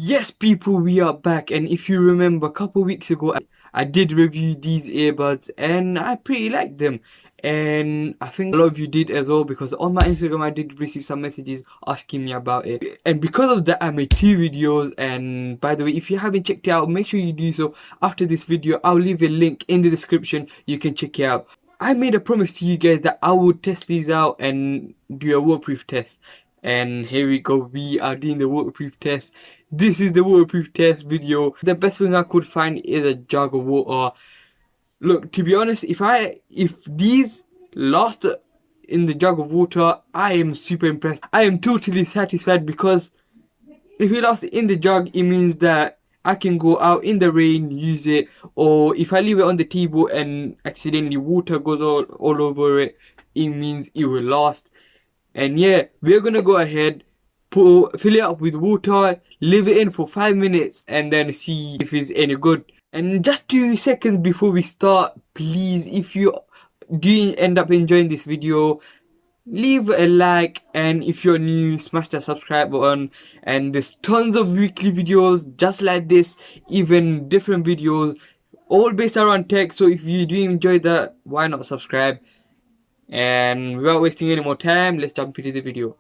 Yes, people, we are back. And if you remember, a couple weeks ago, I did review these earbuds and I pretty liked them. And I think a lot of you did as well, because on my Instagram I did receive some messages asking me about it. And because of that, I made 2 videos. And by the way, if you haven't checked it out, make sure you do so after this video. I'll leave a link in the description. You can check it out. I made a promise to you guys that I would test these out and do a waterproof test. And here we go, we are doing the waterproof test. This is the waterproof test video. The best thing I could find is a jug of water. Look, to be honest, if these last in the jug of water, I am super impressed. I am totally satisfied, because if it lasts in the jug, it means that I can go out in the rain, use it, or if I leave it on the table and accidentally water goes all over it, it means it will last. And yeah, we're gonna go ahead, fill it up with water, leave it in for 5 minutes, and then see if it's any good. And just 2 seconds before we start, please, if you do end up enjoying this video, leave a like, and if you're new, smash that subscribe button. And there's tons of weekly videos just like this, even different videos, all based around tech. So if you do enjoy that, why not subscribe? And without wasting any more time, let's jump into the video.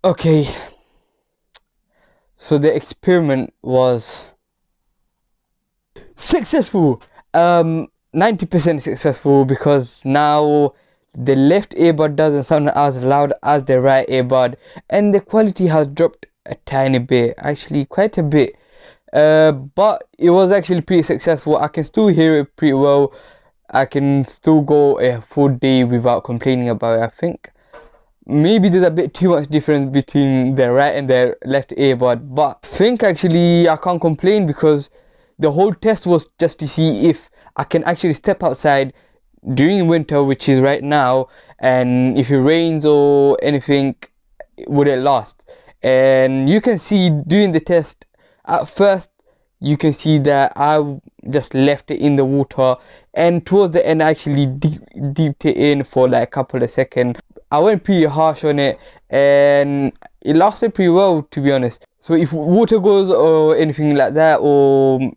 Okay, so the experiment was successful. 90% successful, because now the left earbud doesn't sound as loud as the right earbud, and the quality has dropped a tiny bit, actually quite a bit. But it was actually pretty successful. I can still hear it pretty well. I can still go a full day without complaining about it, I think. Maybe there's a bit too much difference between the right and the left earbud, but I think actually I can't complain, because the whole test was just to see if I can actually step outside during winter, which is right now, and if it rains or anything, would it last. And you can see during the test, at first you can see that I just left it in the water, and towards the end I actually dipped it in for like a couple of seconds. I went pretty harsh on it, and it lasted pretty well, to be honest. So if water goes or anything like that, or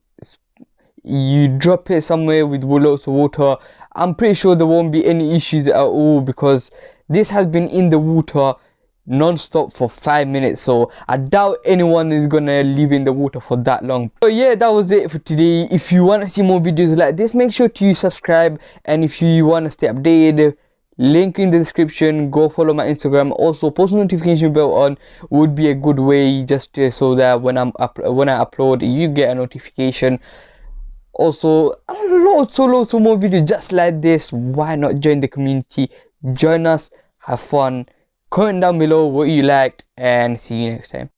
you drop it somewhere with lots of water, I'm pretty sure there won't be any issues at all, because this has been in the water non-stop for 5 minutes, so I doubt anyone is gonna leave in the water for that long. So yeah, that was it for today. If you want to see more videos like this, make sure to subscribe, and if you want to stay updated, link in the description. Go follow my Instagram. Also, post notification bell on would be a good way, just so that when I upload, you get a notification. Also, lots of more videos just like this. Why not join the community? Join us, have fun. Comment down below what you liked, and see you next time.